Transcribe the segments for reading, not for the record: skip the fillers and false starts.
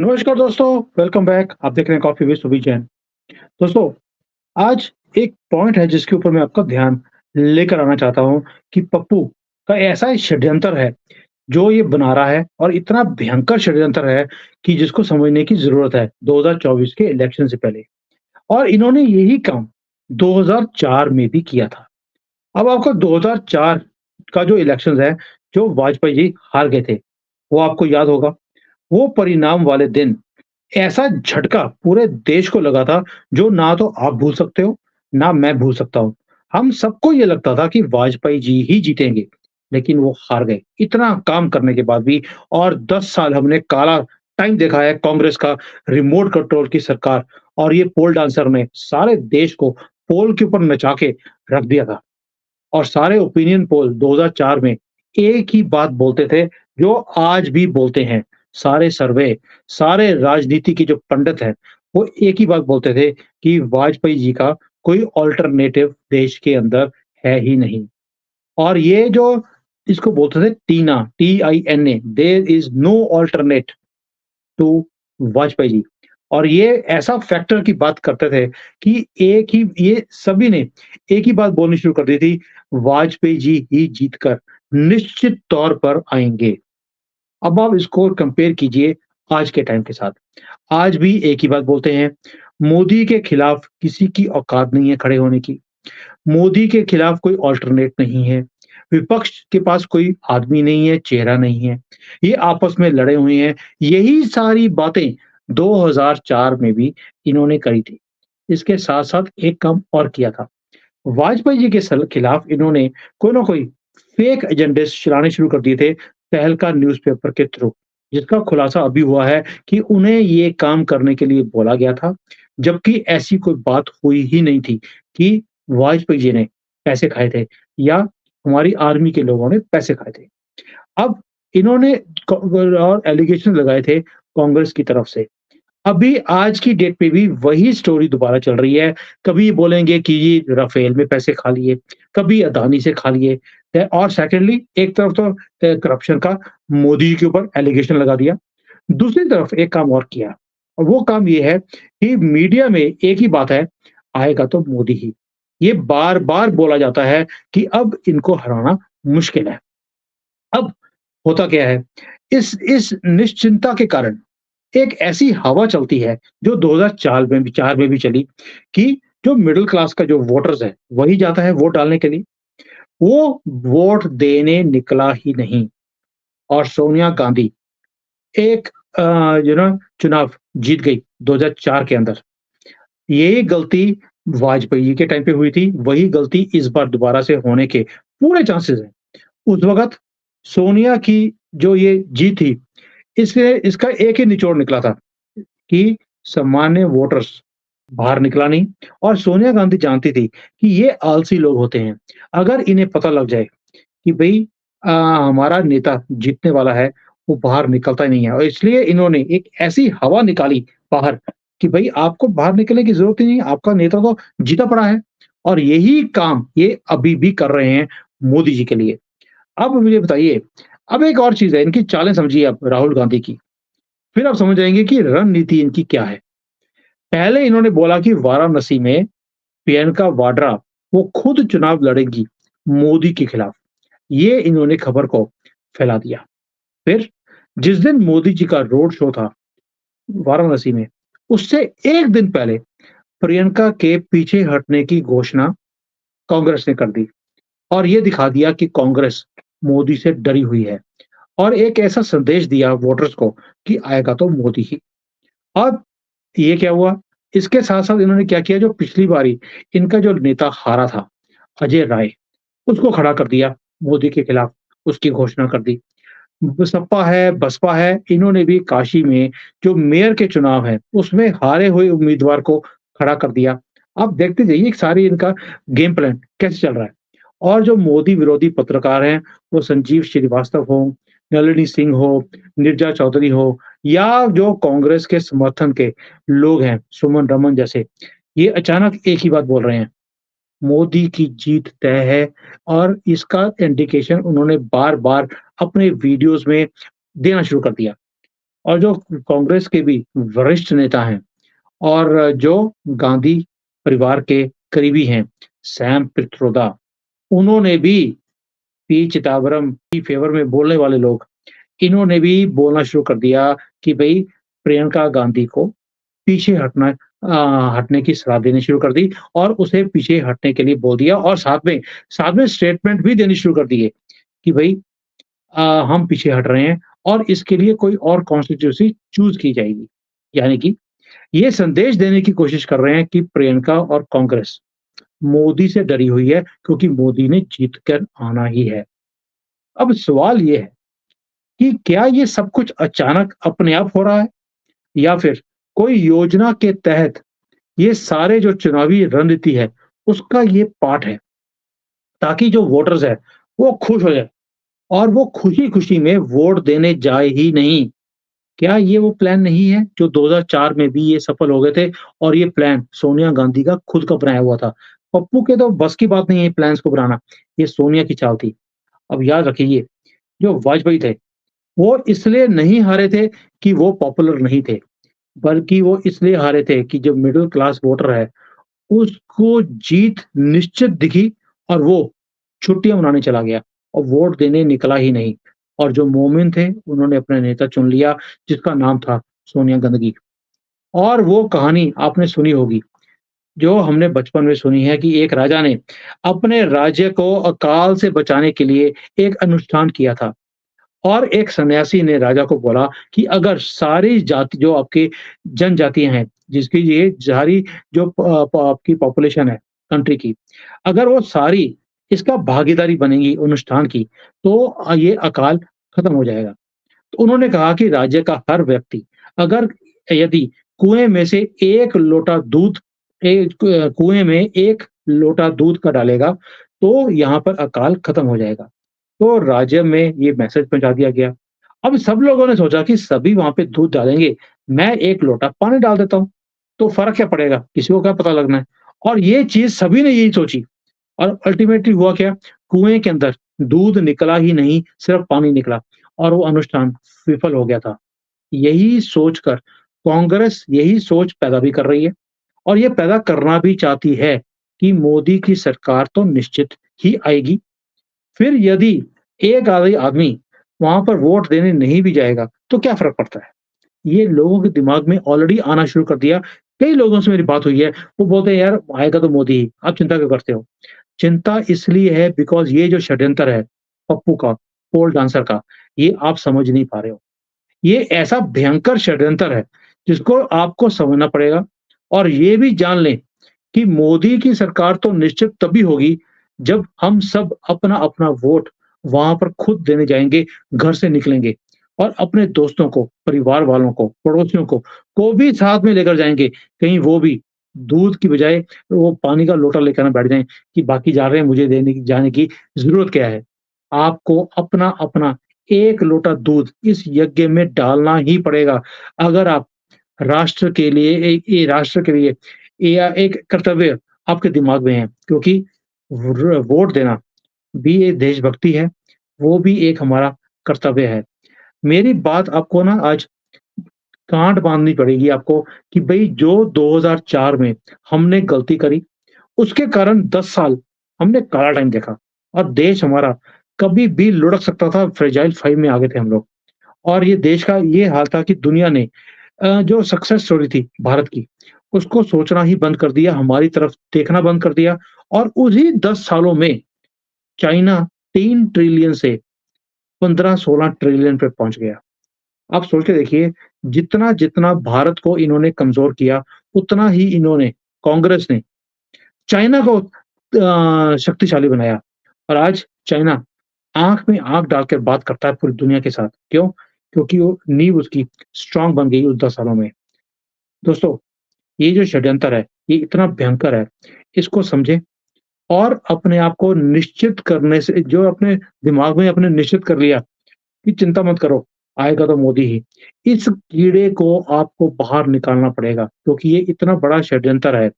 नमस्कार दोस्तों, welcome back. आप देख रहे हैं कॉफी विद सुबीर जैन। दोस्तों, आज एक पॉइंट है जिसके ऊपर मैं आपका ध्यान लेकर आना चाहता हूँ कि पप्पू का ऐसा षड्यंत्र है, जो ये बना रहा है और इतना भयंकर षड्यंत्र है कि जिसको समझने की ज़रूरत है 2024 के इलेक्शन से पहले। और इन्होंने यही काम 2004 में भी किया था। अब आपको 2004 का जो इलेक्शंस है, जो वाजपेयी जी हार गए थे, वो आपको याद होगा। वो परिणाम वाले दिन ऐसा झटका पूरे देश को लगा था, जो ना तो आप भूल सकते हो, ना मैं भूल सकता हूँ। हम सबको ये लगता था कि वाजपेयी जी ही जीतेंगे, लेकिन वो हार गए। इतना काम करने के बाद भी। और 10 साल हमने काला टाइम देखा है कांग्रेस का, रिमोट कंट्रोल की सरकार, और ये पोल डांसर ने सारे देश को पोल के ऊपर नचा के रख दिया था। और सारे ओपिनियन पोल 2004 में एक ही बात बोलते थे, जो आज भी बोलते हैं। सारे सर्वे, सारे राजनीति के जो पंडित हैं, वो एक ही बात बोलते थे कि वाजपेयी जी का कोई अल्टरनेटिव देश के अंदर है ही नहीं। और ये जो इसको बोलते थे TINA, TINA, there is no alternate to Vajpayee ji. और ये ऐसा फैक्टर की बात करते थे कि एक ही ये सभी ने एक ही बात बोलनी शुरू कर दी थी, वाजपेयी जी ही जीत कर निश्चित तौर पर आएँगे। अब आप इसको कंपेयर कीजिए आज के टाइम के साथ। आज भी एक ही बात बोलते हैं, मोदी के खिलाफ किसी की औकात नहीं है खड़े होने की। मोदी के खिलाफ कोई अल्टरनेट नहीं है। विपक्ष के पास कोई आदमी नहीं है, चेहरा नहीं है। ये आपस में लड़े हुए हैं। यही सारी बातें 2004 में भी इन्होंने करी थी। इसके साथ-साथ एक काम और किया था। वाजपेयी जी के खिलाफ इन्होंने कोई ना कोई फेक एजेंडे चलाने शुरू कर दिए थे, तहलका न्यूज़पेपर के थ्रू, जिसका खुलासा अभी हुआ है कि उन्हें ये काम करने के लिए बोला गया था, जबकि ऐसी कोई बात हुई ही नहीं थी कि वाजपेयी जी ने पैसे खाए थे या हमारी आर्मी के लोगों ने पैसे खाए थे। अब इन्होंने और एलिगेशन लगाए थे कांग्रेस की तरफ से। अभी आज की डेट पे भी वही स्टोरी दोबारा चल रही है। कभी बोलेंगे कि ये राफेल में पैसे खा लिए, कभी अदानी से खा लिए। और सेकंडली एक तरफ तो करप्शन का मोदी के ऊपर एलिगेशन लगा दिया। दूसरी तरफ एक काम और किया, और वो काम ये है कि मीडिया में एक ही बात है, आएगा तो मोदी ही। ये बार-बार बोला जाता है कि अब इनको हराना मुश्किल है। अब होता क्या है, इस निश्चिंता के कारण एक ऐसी हवा चलती है, जो 2004 में भी 4 में भी चली, कि जो मिडल क्लास का जो वोटर्स है, वही जाता है वोट डालने के लिए। वो वोट देने निकला ही नहीं। और सोनिया गांधी एक चुनाव जीत गई 2004 के अंदर। यही गलती वाजपेयी जी के टाइम पे हुई थी, वही गलती इस बार दोबारा से होने के पूरे चांसेस हैं। उस वक़्त सोनिया की जो ये जीत थी, इससे इसका एक ही निचोड़ निकला था कि सामान्य वोटर्स बाहर निकला नहीं। और सोनिया गांधी जानती थी कि ये आलसी लोग होते हैं। अगर इन्हें पता लग जाए कि भई हमारा नेता जीतने वाला है, वो बाहर निकलता ही नहीं है, और इसलिए इन्होंने एक ऐसी हवा निकाली बाहर कि भई आपको बाहर निकलने की ज़रूरत ही नहीं है, आपका नेता तो जीता पड़ा है। और यही काम ये अभी भी कर रहे हैं मोदी जी के लिए। अब मुझे बताइए, अब एक और चीज़ है, इनकी चालें समझिए आप राहुल गांधी की, फिर आप समझ जाएँगे कि रणनीति इनकी क्या है। पहले इन्होंने बोला कि वाराणसी में प्रियंका वाड्रा वो खुद चुनाव लड़ेंगी मोदी के खिलाफ। ये इन्होंने खबर को फैला दिया। फिर जिस दिन मोदी जी का रोड शो था वाराणसी में, उससे 1 दिन पहले प्रियंका के पीछे हटने की घोषणा कांग्रेस ने कर दी। और ये दिखा दिया कि कांग्रेस मोदी से डरी हुई है, और एक ऐसा संदेश दिया वोटर्स को कि आएगा तो मोदी ही। अब ये क्या हुआ? इसके साथ-साथ इन्होंने क्या किया, जो पिछली बारी इनका जो नेता हारा था, अजय राय, उसको खड़ा कर दिया मोदी के खिलाफ, उसकी घोषणा कर दी। सपा है, बसपा है, इन्होंने भी काशी में जो मेयर के चुनाव हैं, उसमें हारे हुए उम्मीदवार को खड़ा कर दिया। आप देखते जाइए सारी इनका गेम प्लान कैसे चल रहा है। और जो मोदी विरोधी पत्रकार हैं, वो संजीव श्रीवास्तव हो, नलिनी सिंह हो, नीरजा चौधरी हो, या जो कांग्रेस के समर्थन के लोग हैं, सुमन रमन जैसे, ये अचानक एक ही बात बोल रहे हैं, मोदी की जीत तय है। और इसका इंडिकेशन उन्होंने बार-बार अपने वीडियोज़ में देना शुरू कर दिया। और जो कांग्रेस के भी वरिष्ठ नेता हैं और जो गांधी परिवार के करीबी हैं, सैम पित्रोदा, उन्होंने भी पी चिदम्बरम की फ़ेवर में बोलने वाले लोग, इन्होंने भी बोलना शुरू कर दिया कि भई प्रियंका गांधी को पीछे हटने की सलाह देनी शुरू कर दी और उसे पीछे हटने के लिए बोल दिया और साथ में स्टेटमेंट भी देनी शुरू कर दिए कि भई हम पीछे हट रहे हैं और इसके लिए कोई और कॉन्स्टिट्यूएंसी चूज़ की जाएगी। यानी कि ये संदेश देने की कोशिश कर रहे हैं कि प्रियंका और कांग्रेस मोदी से डरी हुई है क्योंकि मोदी ने जीत कर आना ही है। अब सवाल ये है कि क्या ये सब कुछ अचानक अपने आप हो रहा है या फिर कोई योजना के तहत ये सारे जो चुनावी रणनीति है, उसका ये पार्ट है, ताकि जो वोटर्स है, वो खुश हो जाए और वो खुशी-खुशी में वोट देने जाए ही नहीं। क्या ये वो प्लान नहीं है जो 2004 में भी ये सफल हो गए थे और ये प्लान सोनिया गांधी का खुद का बनाया हुआ था। पप्पू के तो बस की बात नहीं है प्लान्स को बनाना, ये सोनिया की चाल थी। अब याद रखिए, जो वाजपेयी थे, वो इसलिए नहीं हारे थे कि वो पॉपुलर नहीं थे, बल्कि वो इसलिए हारे थे कि जो मिडल क्लास वोटर है, उसको जीत निश्चित दिखी और वो छुट्टियाँ मनाने चला गया और वोट देने निकला ही नहीं। और जो मोमिन थे, उन्होंने अपना नेता चुन लिया, जिसका नाम था सोनिया गांधी। और वो कहानी आपने सुनी होगी, जो हमने बचपन में सुनी है कि एक राजा ने अपने राज्य को अकाल से बचाने के लिए एक अनुष्ठान किया था। और एक सन्यासी ने राजा को बोला कि अगर सारी जाति जो आपकी जनजातियाँ हैं, जिसकी ये सारी जो आपकी पॉपुलेशन है कंट्री की, अगर वो सारी इसका भागीदारी बनेंगी अनुष्ठान की, तो ये अकाल खत्म हो जाएगा। तो उन्होंने कहा कि राज्य का हर व्यक्ति अगर यदि कुएँ में से 1 लोटा दूध कुएँ में 1 लोटा दूध का डालेगा, तो यहाँ पर अकाल खत्म हो जाएगा। तो राज्य में ये मैसेज पहुँचा दिया गया। अब सब लोगों ने सोचा कि सभी वहाँ पे दूध डालेंगे, मैं 1 लोटा पानी डाल देता हूँ, तो फ़र्क क्या पड़ेगा? किसी को क्या पता लगना है? और ये चीज़ सभी ने यही सोची और अल्टीमेटली हुआ क्या? कुएँ के अंदर दूध निकला ही नहीं, सिर्फ़ पानी निकला और वो अनुष्ठान विफल हो गया था। यही सोचकर कांग्रेस यही सोच पैदा भी कर रही है और ये पैदा करना भी चाहती है कि मोदी की सरकार तो निश्चित ही आएगी। फिर यदि एक आधे आदमी वहाँ पर वोट देने नहीं भी जाएगा, तो क्या फ़र्क पड़ता है? ये लोगों के दिमाग में ऑलरेडी आना शुरू कर दिया। कई लोगों से मेरी बात हुई है, वो बोलते हैं यार आएगा तो मोदी ही, आप चिंता क्यों करते हो? चिंता इसलिए है बिकॉज़ ये जो षड्यंत्र है, पप्पू का, पोल डांसर का, ये आप समझ नहीं पा रहे हो। ये ऐसा भयंकर षड्यंत्र है, जिसको आपको समझना पड़ेगा और ये भी जान लें कि मोदी की सरकार तो निश्चित तभी होगी, जब हम सब अपना-अपना वोट वहाँ पर खुद देने जाएँगे, घर से निकलेंगे और अपने दोस्तों को, परिवार वालों को, पड़ोसियों को भी साथ में लेकर जाएँगे। कहीं वो भी दूध की बजाय वो पानी का लोटा लेकर ना बैठ जाएँ कि बाकी जा रहे हैं, मुझे देने की जाने की ज़रूरत क्या है? आपको अपना-अपना 1 लोटा दूध इस यज्ञ में डालना ही पड़ेगा। अगर आप राष्ट्र के लिए ये राष्ट्र के लिए या एक कर्तव्य आपके दिमाग में है क्योंकि वोट देना भी एक देशभक्ति है, वो भी एक हमारा कर्तव्य है। मेरी बात आपको ना आज गाँठ बाँधनी पड़ेगी आपको कि भई जो 2004 में हमने गलती करी, उसके कारण 10 साल हमने काला टाइम देखा और देश हमारा कभी भी लुढ़क सकता था, फ्रेजाइल 5 में आ गए थे हम लोग। और ये देश का ये हाल था कि दुनिया ने जो सक्सेस स्टोरी थी भारत की, उसको सोचना ही बंद कर दिया, हमारी तरफ देखना बंद कर दिया और उन्हीं 10 सालों में चाइना 3 ट्रिलियन से 15-16 ट्रिलियन पे पहुँच गया। आप सोच के देखिए, जितना-जितना भारत को इन्होंने कमज़ोर किया, उतना ही इन्होंने कांग्रेस ने चाइना को शक्तिशाली बनाया और आज चाइना आँख में आँख डाल के बात करता है पूरी दुनिया के साथ। क्यों? क्योंकि वो नींव उसकी स्ट्रॉन्ग बन गई उस 10 सालों में। दोस्तों, ये जो षड्यंत्र है, ये इतना भयंकर है, इसको समझें और अपने आप को निश्चित करने से जो अपने दिमाग में अपने निश्चित कर लिया कि चिंता मत करो, आएगा तो मोदी ही। इस कीड़े को आपको बाहर निकालना पड़ेगा क्योंकि ये इतना बड़ा षड्यंत्र है,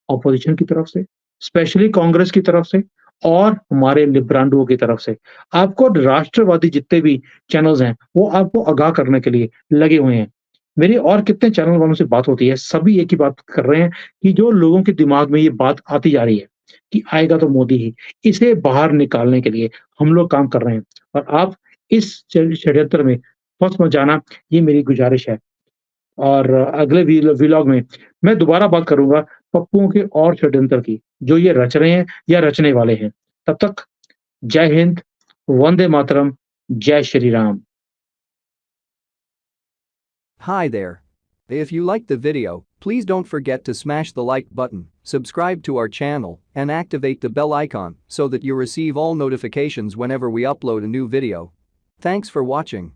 ऑपोज़िशन की तरफ से, स्पेशली कांग्रेस की तरफ से और हमारे लिब्रांडुओं की तरफ से। आपको राष्ट्रवादी जितने भी चैनल्स हैं, वो आपको आगाह करने के लिए लगे हुए हैं। मेरी और कितने चैनल वालों से बात होती है, सभी एक ही बात कर रहे हैं कि जो लोगों के दिमाग में ये बात आती जा रही है कि आएगा तो मोदी ही, इसे बाहर निकालने के लिए हम लोग काम कर रहे हैं और आप इस षड्यंत्र में फँस मत जाना, ये मेरी गुज़ारिश है। और अगले व्लॉग में मैं दोबारा बात करूँगा पप्पुओं के और षड्यंत्र की, जो ये रच रहे हैं या रचने वाले हैं। तब तक जय हिंद, वंदे मातरम, जय Shri Ram. Hi there. If you liked the video, please don't forget to smash the like button, subscribe to our channel, and activate the bell icon so that you receive all notifications whenever we upload a new video. Thanks for watching.